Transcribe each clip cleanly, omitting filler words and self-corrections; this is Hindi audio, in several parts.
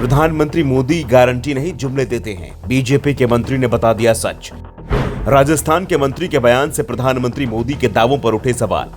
प्रधानमंत्री मोदी गारंटी नहीं जुमले देते हैं, बीजेपी के मंत्री ने बता दिया सच। राजस्थान के मंत्री के बयान से प्रधानमंत्री मोदी के दावों पर उठे सवाल।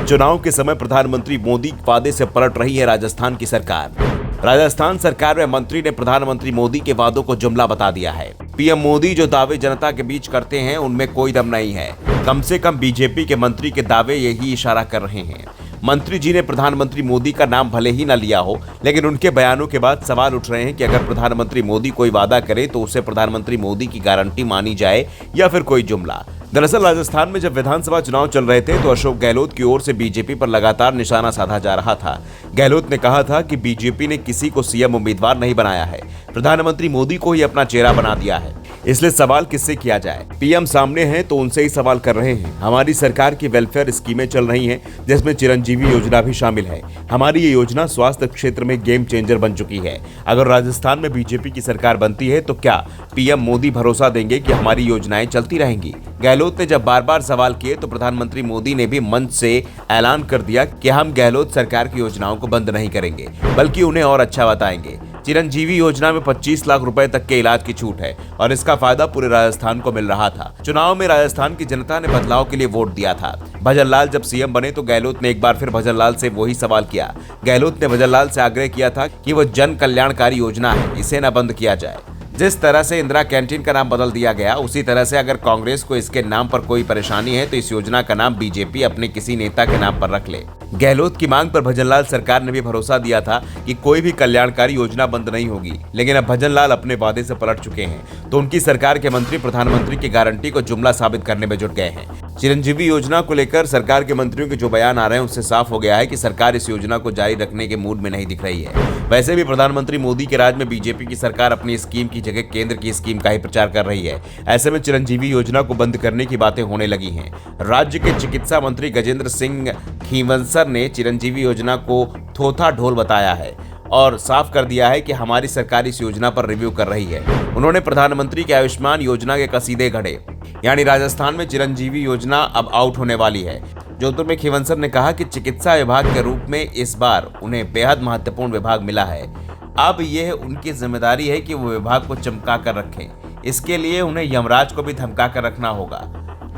चुनाव के समय प्रधानमंत्री मोदी के वादे से पलट रही है राजस्थान की सरकार। राजस्थान सरकार में मंत्री ने प्रधानमंत्री मोदी के वादों को जुमला बता दिया है। पीएम मोदी जो दावे जनता के बीच करते हैं उनमें कोई दम नहीं है। कम से कम बीजेपी के मंत्री के दावे यही इशारा कर रहे हैं। मंत्री जी ने प्रधानमंत्री मोदी का नाम भले ही न लिया हो, लेकिन उनके बयानों के बाद सवाल उठ रहे हैं कि अगर प्रधानमंत्री मोदी कोई वादा करे तो उसे प्रधानमंत्री मोदी की गारंटी मानी जाए या फिर कोई जुमला। दरअसल राजस्थान में जब विधानसभा चुनाव चल रहे थे तो अशोक गहलोत की ओर से बीजेपी पर लगातार निशाना साधा जा रहा था। गहलोत ने कहा था कि बीजेपी ने किसी को सीएम उम्मीदवार नहीं बनाया है, प्रधानमंत्री मोदी को ही अपना चेहरा बना दिया है, इसलिए सवाल किससे किया जाए। पीएम सामने हैं तो उनसे ही सवाल कर रहे हैं। हमारी सरकार की वेलफेयर स्कीमें चल रही हैं, जिसमें चिरंजीवी योजना भी शामिल है। हमारी ये योजना स्वास्थ्य क्षेत्र में गेम चेंजर बन चुकी है। अगर राजस्थान में बीजेपी की सरकार बनती है तो क्या पीएम मोदी भरोसा देंगे कि हमारी योजनाएं चलती रहेंगी? गहलोत ने जब बार बार सवाल किए तो प्रधानमंत्री मोदी ने भी मंच से ऐलान कर दिया कि हम गहलोत सरकार की योजनाओं को बंद नहीं करेंगे, बल्कि उन्हें और अच्छा बताएंगे। चिरंजीवी योजना में 25 लाख रुपए तक के इलाज की छूट है और इसका फायदा पूरे राजस्थान को मिल रहा था। चुनाव में राजस्थान की जनता ने बदलाव के लिए वोट दिया था। भजनलाल जब सीएम बने तो गहलोत ने एक बार फिर भजनलाल से वही सवाल किया। गहलोत ने भजनलाल से आग्रह किया था कि वो जन कल्याणकारी योजना है, इसे न बंद किया जाए। जिस तरह से इंदिरा कैंटीन का नाम बदल दिया गया, उसी तरह से अगर कांग्रेस को इसके नाम पर कोई परेशानी है तो इस योजना का नाम बीजेपी अपने किसी नेता के नाम पर रख ले। गहलोत की मांग पर भजनलाल सरकार ने भी भरोसा दिया था कि कोई भी कल्याणकारी योजना बंद नहीं होगी, लेकिन अब भजनलाल अपने वादे से पलट चुके हैं तो उनकी सरकार के मंत्री प्रधानमंत्री की गारंटी को जुमला साबित करने में जुट गए हैं। चिरंजीवी योजना को लेकर सरकार के मंत्रियों के जो बयान आ रहे हैं उससे साफ हो गया है कि सरकार इस योजना को जारी रखने के मूड में नहीं दिख रही है। वैसे भी प्रधानमंत्री मोदी के राज में बीजेपी की सरकार अपनी स्कीम की जगह केंद्र की स्कीम का ही प्रचार कर रही है। ऐसे में चिरंजीवी योजना को बंद करने की बातें होने लगी हैं। राज्य के चिकित्सा मंत्री गजेंद्र सिंह खींवसर ने चिरंजीवी योजना को थोथा ढोल बताया है और साफ कर दिया है कि हमारी सरकार इस योजना पर रिव्यू कर रही है। उन्होंने प्रधानमंत्री के आयुष्मान योजना के कसीदे गढ़े, यानी राजस्थान में चिरंजीवी योजना अब आउट होने वाली है। जोधपुर में खींवसर ने कहा कि चिकित्सा विभाग के रूप में इस बार उन्हें बेहद महत्वपूर्ण विभाग मिला है। अब यह उनकी जिम्मेदारी है कि वो विभाग को चमका कर रखें। इसके लिए उन्हें यमराज को भी धमका कर रखना होगा,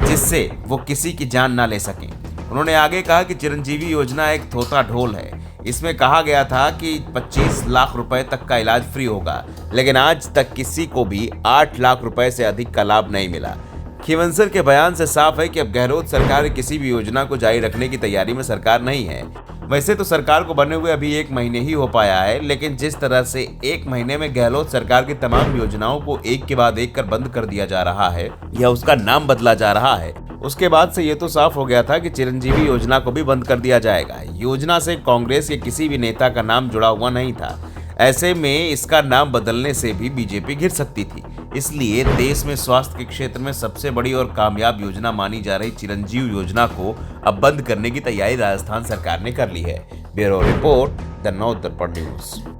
जिससे वो किसी की जान ना ले सकें। उन्होंने आगे कहा कि चिरंजीवी योजना एक थोथा ढोल है। इसमें कहा गया था कि 25 लाख रुपए तक का इलाज फ्री होगा, लेकिन आज तक किसी को भी 8 लाख रुपए से अधिक का लाभ नहीं मिला। खींवसर के बयान से साफ है कि अब गहलोत सरकार किसी भी योजना को जारी रखने की तैयारी में सरकार नहीं है। वैसे तो सरकार को बने हुए अभी 1 महीने ही हो पाया है, लेकिन जिस तरह से 1 महीने में गहलोत सरकार की तमाम योजनाओं को एक के बाद एक कर बंद कर दिया जा रहा है या उसका नाम बदला जा रहा है, उसके बाद से ये तो साफ हो गया था कि चिरंजीवी योजना को भी बंद कर दिया जाएगा। योजना से कांग्रेस के किसी भी नेता का नाम जुड़ा हुआ नहीं था। ऐसे में इसका नाम बदलने से भी बीजेपी घिर सकती थी। इसलिए देश में स्वास्थ्य के क्षेत्र में सबसे बड़ी और कामयाब योजना मानी जा रही चिरंजीवी योजना को अब बंद करने की तैयारी राजस्थान सरकार ने कर ली है। ब्यूरो रिपोर्ट, द नव दर्पण न्यूज।